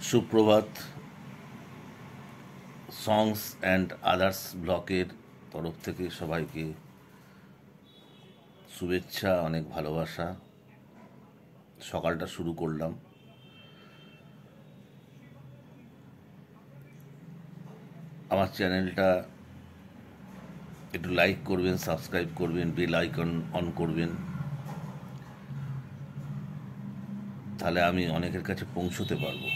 সুপ্রভাত। সংস and others ব্লকের তরফ থেকে সবাইকে শুভেচ্ছা, অনেক ভালোবাসা। সকালটা শুরু করলাম। আমার চ্যানেলটা একটু লাইক করবেন, সাবস্ক্রাইব করবেন, বেল আইকন অন করবেন, তাহলে আমি অনেকের কাছে পৌঁছতে পারবো।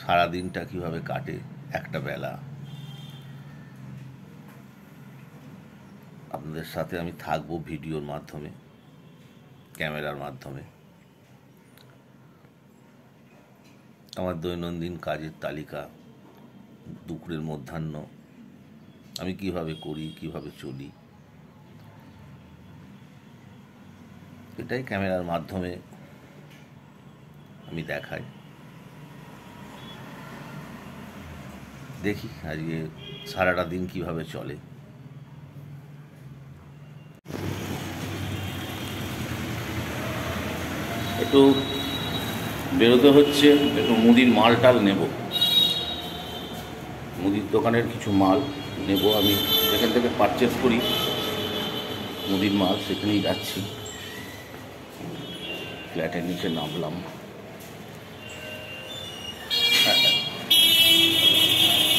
সারাদিনটা কিভাবে কাটে একটা বেলা, আপনাদের সাথে আমি থাকবো ভিডিওর মাধ্যমে, ক্যামেরার মাধ্যমে। আমার দৈনন্দিন কাজের তালিকা, দুপুরের মধ্যাহ্ন আমি কিভাবে করি, কিভাবে চলি, এটাই ক্যামেরার মাধ্যমে আমি দেখাই। দেখি আজকে সারাটা দিন কিভাবে চলে। একটু বেরোতে হচ্ছে, একটু মুদির মাল টাল নেব, মুদির দোকানের কিছু মাল নেব। আমি যেখান থেকে পারচেস করি মুদির মাল, সেখানেই যাচ্ছি। ফ্ল্যাটের নিচে নামলাম,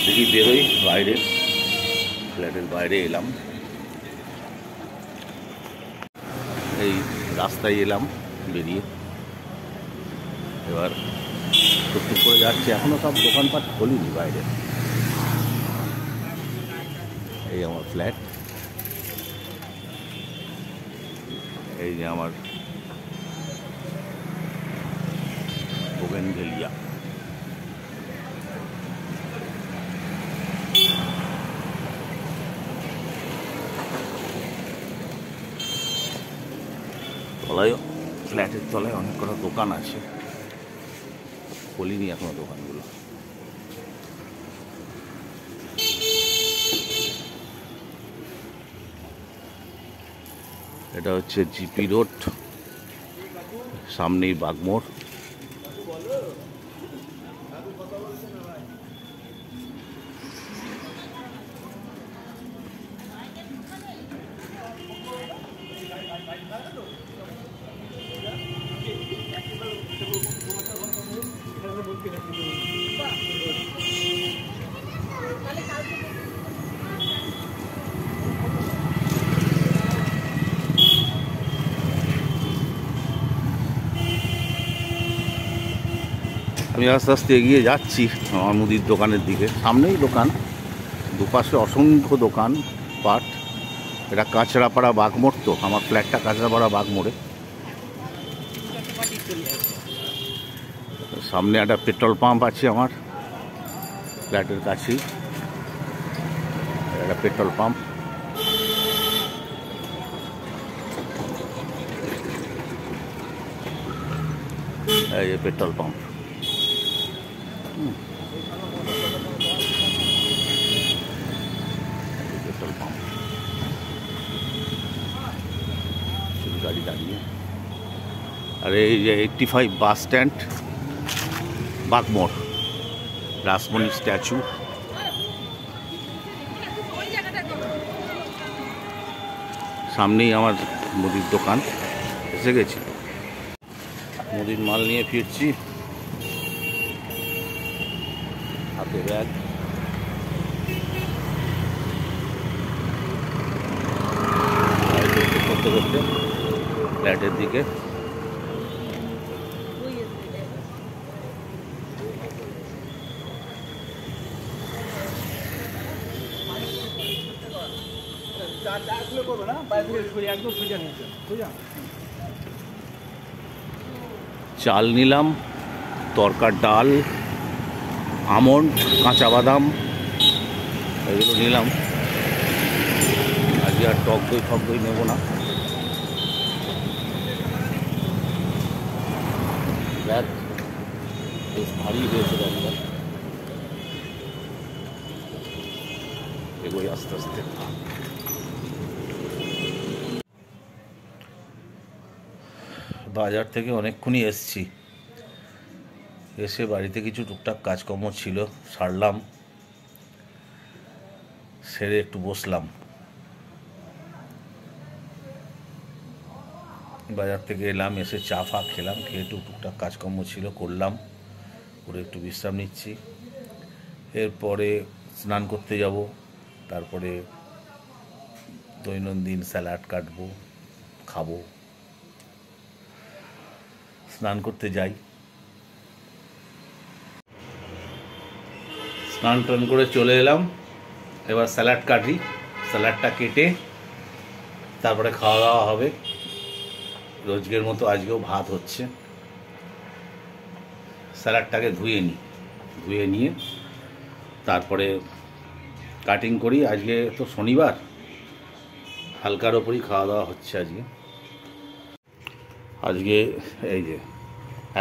দেখি বেরোই বাইরে, ফ্ল্যাটের বাইরে এলাম, এই রাস্তায় এলাম বেরিয়ে। এবার টুকটুক করে যাচ্ছে, এখনও সব দোকানপাট খোলেনি বাইরে। এই আমার ফ্ল্যাট, এই যে আমার বোগেনভেলিয়া। তলায়, ফ্ল্যাটের তলায় অনেক কটা দোকান আছে, খোলেনি এখনো দোকানগুলো। এটা হচ্ছে জিপি রোড, সামনেই বাগমোড়। আমি আস্তে আস্তে এগিয়ে যাচ্ছি আমার মুদির দোকানের দিকে। সামনেই দোকান, দুপাশে অসংখ্য দোকান পাট। এটা কাঁচরাপাড়া বাগমোড়, তো আমার ফ্ল্যাটটা কাঁচরাপাড়া বাগমোড়ে। সামনে একটা পেট্রোল পাম্প আছে আমার ফ্ল্যাটের কাছেই, একটা পেট্রোল পাম্প। এই যে পেট্রোল পাম্প, পেট্রোল পাম্প, গাড়ি দাঁড়িয়ে। আর এই যে 85 bus stand Bagmor, Rashmoni statue. সামনেই আমার মুদির দোকান, এসে গেছি। মুদির মাল নিয়ে ফিরছি, হাতে ব্যাগ। করতে করতে ফ্ল্যাটের দিকে। চাল নিলাম, তরকার ডাল, আমন্ড, কাঁচা বাদাম, এগুলো নিলাম। আজকে আর টক দই নেবো না। ব্যাগ বেশ ভারী হয়েছে, ব্যাগটা এগোই আস্তে আস্তে। বাজার থেকে অনেকক্ষণই এসছি, এসে বাড়িতে কিছু টুকটাক কাজকর্ম ছিল সারলাম, সেরে একটু বসলাম। বাজার থেকে এলাম, এসে চা ফা খেলাম, খেয়ে একটু টুকটাক কাজকর্ম ছিল করলাম, করে একটু বিশ্রাম নিচ্ছি। এরপরে স্নান করতে যাব, তারপরে দৈনন্দিন স্যালাড কাটবো, খাবো। স্নান করতে যাই, স্নান টান করে চলে এলাম। এবার স্যালাড কাটি, স্যালাডটা কেটে তারপরে খাওয়া দাওয়া হবে। রোজকের মতো আজকেও ভাত হচ্ছে। স্যালাডটাকে ধুয়ে নিই, ধুয়ে নিয়ে তারপরে কাটিং করি। আজকে তো শনিবার, হালকার ওপরই খাওয়া দাওয়া হচ্ছে আজকে। আজকে এই যে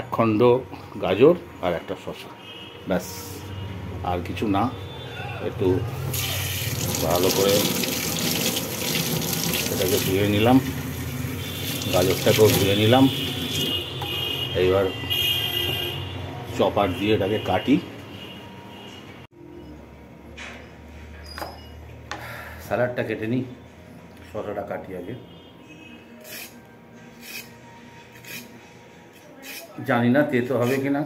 এক খণ্ড গাজর আর একটা শসা, ব্যাস, আর কিছু না। একটু ভালো করে এটাকে ধুয়ে নিলাম, গাজরটাকেও ধুয়ে নিলাম। এইবার চপার দিয়ে এটাকে কাটি। স্যালাডটা কেটে নিই, শসাটা কাটি আগে। জানি না তেতো হবে কিনা,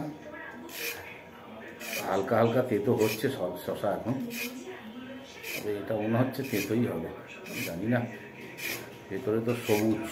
হালকা হালকা তেতো হচ্ছে সব শসা এখন, তবে এটা মনে হচ্ছে তেতোই হবে, জানি না। ভেতরে তো সবুজ।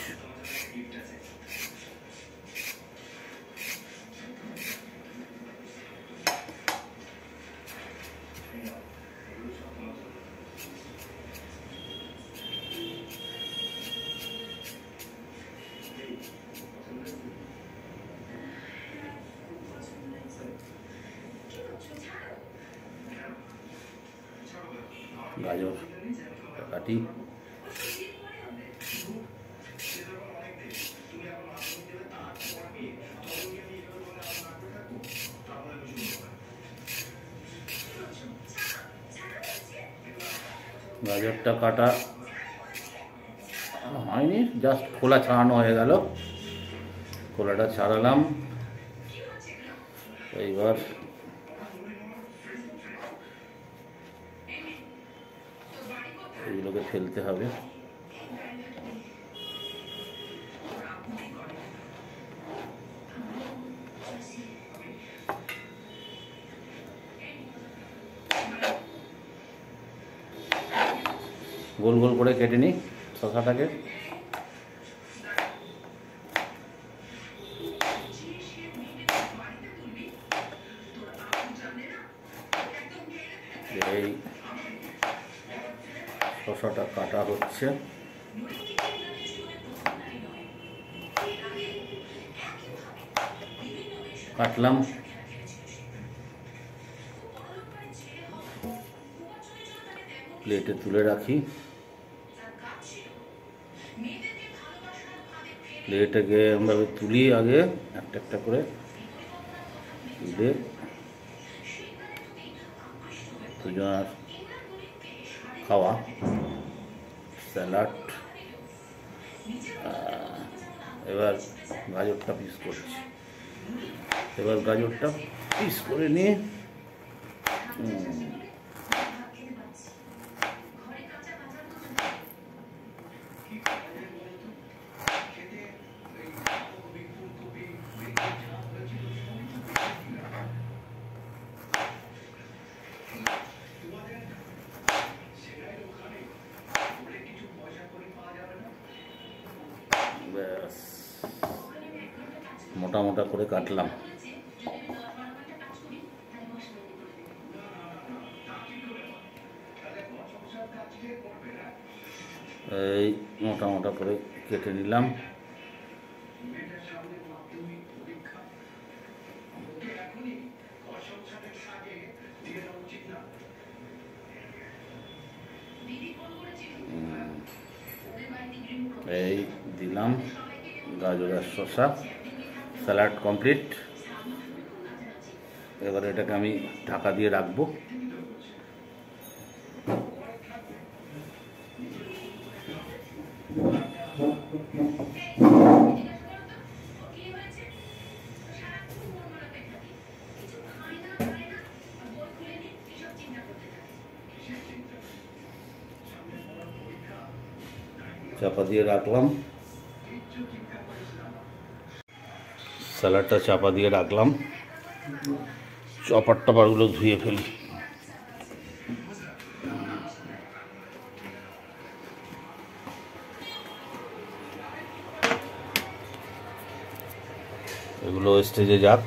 গাজর কাটি, গাজরটা কাটা হয়নি, জাস্ট খোলা ছাড়ানো হয়ে গেল। খোলাটা ছাড়ালাম। এইবার এগুলোকে ফেলতে হবে। গোল গোল করে কেটে নিই শসাটাকে। এই শসাটা কাটা হচ্ছে। কাটলাম, প্লেটে তুলে রাখি। প্লেটটাকে আমরা তুলি আগে একটা একটা করে, তুলে দুজনের খাওয়া স্যালাড। এবার গাজরটা পিস করছি। এবার গাজরটা পিস করে নিয়ে ব্যাস মোটা মোটা করে কাটলাম। এই মোটা মোটা করে কেটে নিলাম। এই দিলাম গাজর আর শসা, স্যালাড কমপ্লিট। এবার এটাকে আমি ঢাকা দিয়ে রাখবো। চাপা দিয়ে রাখলাম, স্যালাডটা চাপা দিয়ে রাখলাম, চপার টপারগুলো ধুয়ে ফেলি। এগুলো স্টেজে যাক।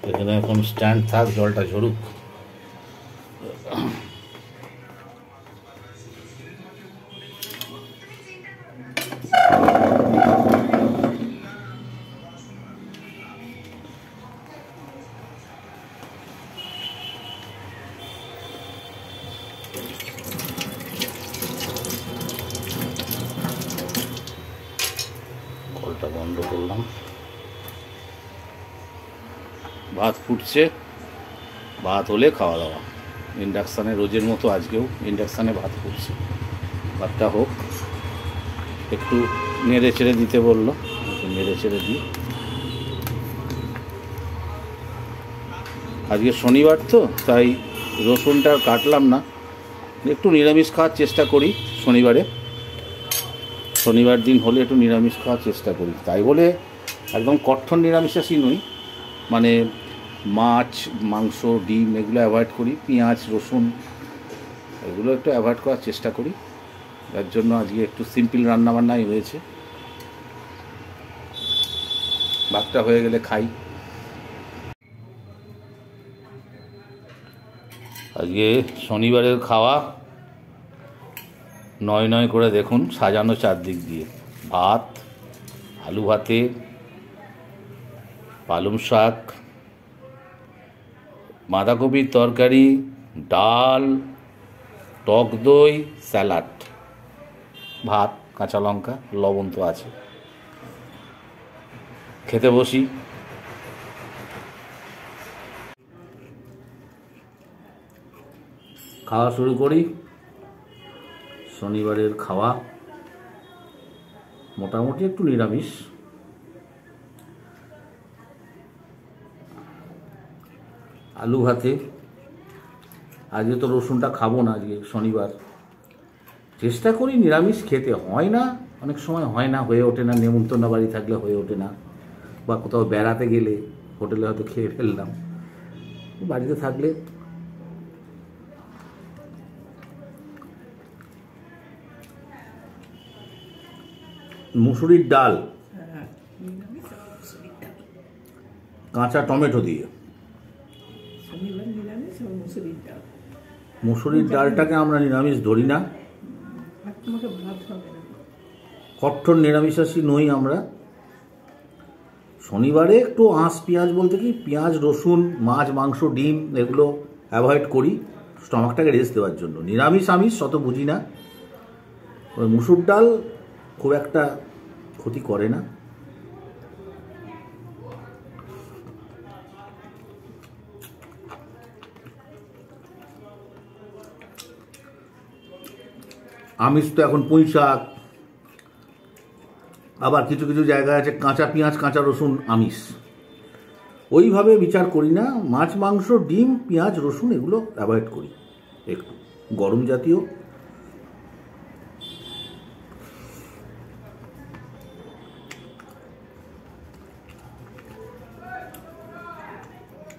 এখানে এখন স্ট্যান্ড থাক, জলটা ঝরুক। কলটা বন্ধ করলাম। ভাত ফুটছে, ভাত হলে খাওয়া দাওয়া। ইন্ডাকশানে রোজের মতো আজকেও ইন্ডাকশানে ভাত ফুটছে। ভাতটা হোক, একটু নেড়ে চেড়ে দিতে বললো, একটু নেড়ে চেড়ে দিই। আজকে শনিবার তো, তাই রসুনটা কাটলাম না, একটু নিরামিষ খাওয়ার চেষ্টা করি শনিবারে। শনিবার দিন হলে একটু নিরামিষ খাওয়ার চেষ্টা করি, তাই বলে একদম কঠোর নিরামিষাশী নই, মানে মাছ, মাংস, ডিম এগুলো অ্যাভয়েড করি, পেঁয়াজ, রসুন এগুলো একটু অ্যাভয়েড করার চেষ্টা করি। যার জন্য আজকে একটু সিম্পল রান্নাবান্নাই হয়েছে। ভাতটা হয়ে গেলে খাই। আজকে শনিবারের খাওয়া নয় নয় করে দেখুন সাজানো চারদিক দিয়ে। ভাত, আলু ভাতে, পালং শাক, বাঁধাকপির তরকারি, ডাল, টক দই, স্যালাড, ভাত, কাঁচা লঙ্কা, লবণ তো আছে। খেতে বসি। খাওয়া শুরু করি। শনিবারের খাওয়া মোটামুটি একটু নিরামিষ। আলু ভাতে, আজকে তো রসুনটা খাবো না, আজকে শনিবার। চেষ্টা করি নিরামিষ খেতে, হয় না, অনেক সময় হয় না, হয়ে ওঠে না। নেমন্তন্ন বাড়ি থাকলে হয়ে ওঠে না, বা কোথাও বেড়াতে গেলে হোটেলে হয়তো খেয়ে ফেললাম। বাড়িতে থাকলে মুসুরির ডাল, কাঁচা টমেটো দিয়ে। মুসুরির ডালটাকে আমরা নিরামিষ ধরি না, কঠোর নিরামিষাশী নই আমরা। শনিবারে একটু আঁশ পেঁয়াজ বলতে কি পেঁয়াজ, রসুন, মাছ, মাংস, ডিম এগুলো অ্যাভয়েড করি স্টমাকটাকে রেস্ট দেওয়ার জন্য। নিরামিষ আমিষ অত বুঝি না। ওই মুসুর ডাল খুব একটা ক্ষতি করে না। আমিষ তো এখন পুঁই শাক, আবার কিছু কিছু জায়গায় আছে কাঁচা পেঁয়াজ, কাঁচা রসুন আমিষ। ওইভাবে বিচার করি না। মাছ, মাংস, ডিম, পেঁয়াজ, রসুন এগুলো অ্যাভয়েড করি। একটু গরম জাতীয়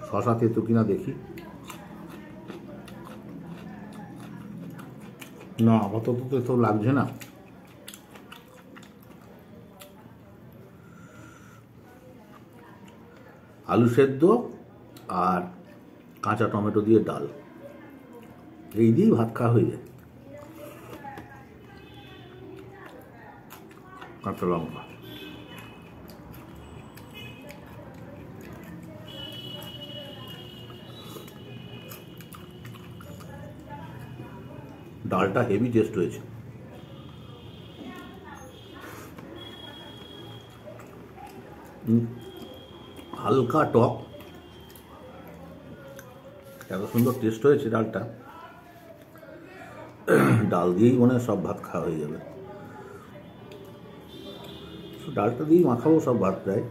শশা তেতো কিনা দেখি। না, আপাতত তো লাগছে না। আলু সেদ্ধ আর কাঁচা টমেটো দিয়ে ডাল, এই দিয়েই ভাত খাওয়া হয়ে যায়। কাঁচা লঙ্কা, ডালটা হেভি টেস্ট হয়েছে। হালকা টক, এত সুন্দর টেস্ট হয়েছে ডালটা। ডাল দিয়েই মনে হয় সব ভাত খাওয়া হয়ে যাবে। ডালটা দিয়েই মাখাবো সব ভাত প্রায়।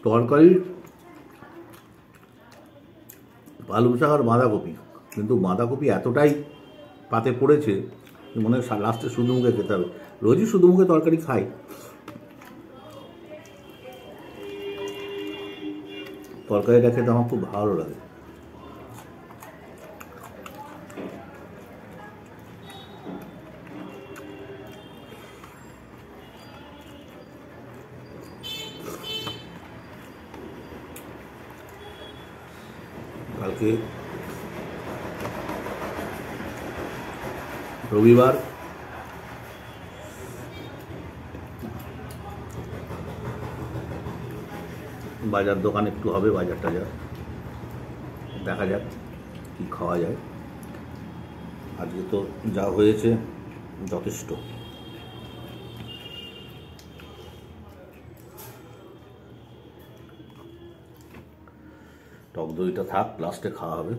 তরকারি পালং শাক আর বাঁধাকপি, কিন্তু বাঁধাকপি এতটাই পাতে পড়েছে মনে হয় লাস্টে শুধু মুখে খেতে হবে। রোজই শুধু মুখে তরকারি খাই, তরকারিটা খেতে আমার খুব ভালো লাগে। কালকে রবিবার, বাজার দোকান একটু হবে, বাজার টাজার দেখা যাক কি খাওয়া যায়। আজকে তো যা হয়েছে যথেষ্ট। টক দইটা থাক, লাস্টে খাওয়া হবে।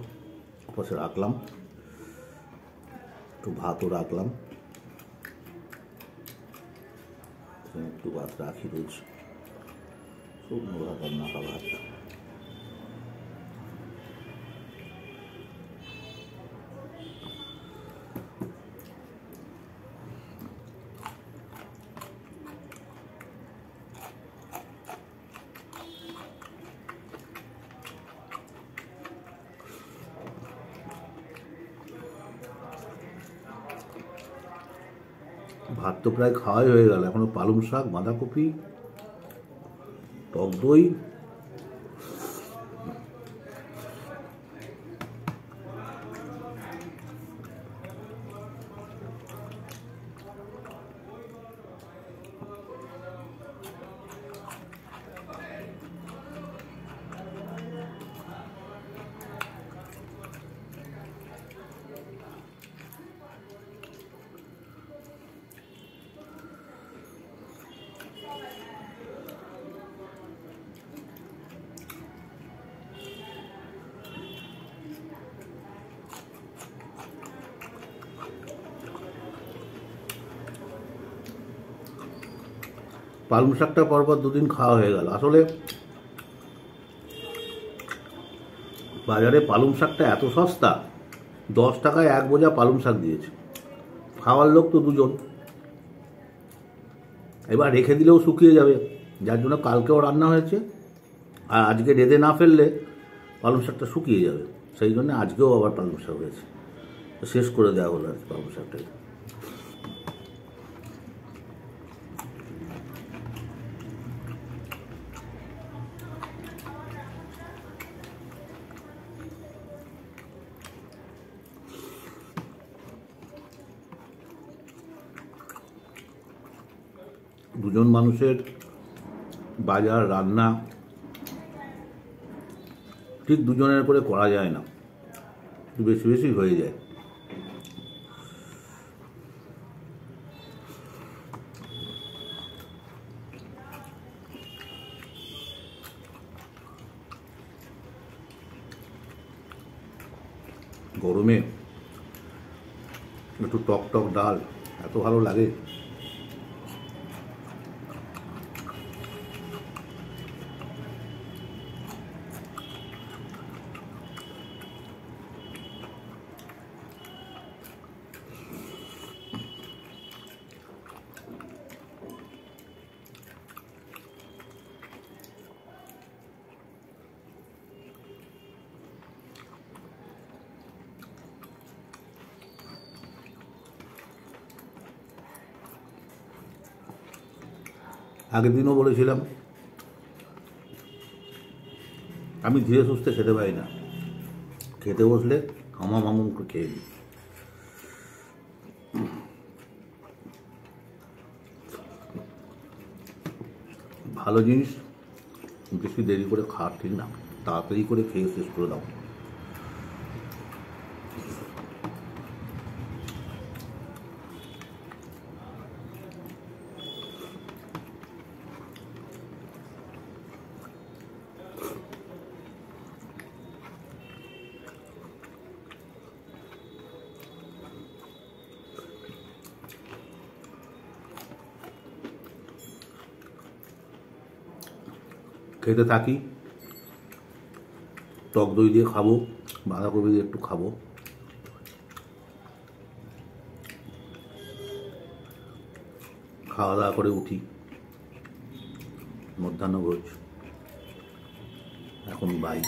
পাশে রাখলাম, একটু ভাতও রাখলাম, একটু ভাত রাখি রোজ, শুকনো ভাত আর মাখা ভাত। ভাত তো প্রায় খাওয়াই হয়ে গেল, এখনো পালং শাক, বাঁধাকপি, টক দই, পালং শাকটা পরপর দুদিন খাওয়া হয়ে গেল। আসলে বাজারে পালং শাকটা এত সস্তা, 10 টাকায় 1 বোঝা পালং শাক দিয়েছে। খাওয়ার লোক তো দুজন, এবার রেখে দিলেও শুকিয়ে যাবে, যার জন্য কালকেও রান্না হয়েছে। আর আজকে রেঁধে না ফেললে পালং শাকটা শুকিয়ে যাবে, সেই জন্য আজকেও আবার পালং শাক হয়েছে, শেষ করে দেওয়া হলো আর পালং শাকটাই। দুজন মানুষের বাজার রান্না ঠিক দুজনের করে করা যায় না, একটু বেশি বেশি হয়ে যায়। গরমে একটু টক টক ডাল এত ভালো লাগে। আগের দিনও বলেছিলাম আমি ধীরে সুস্থে খেতে পারি না, খেতে বসলে হামাম হামুম করে খেয়ে নিই। ভালো জিনিস বেশি দেরি করে খাওয়া ঠিক না, তাড়াতাড়ি করে খেয়ে শেষ করে দাও। খেতে থাকি। টক দই দিয়ে খাবো, বাঁধাকপি দিয়ে একটু খাবো। খাওয়া দাওয়া করে উঠি, মধ্যাহ্নভোজ এখন বাই।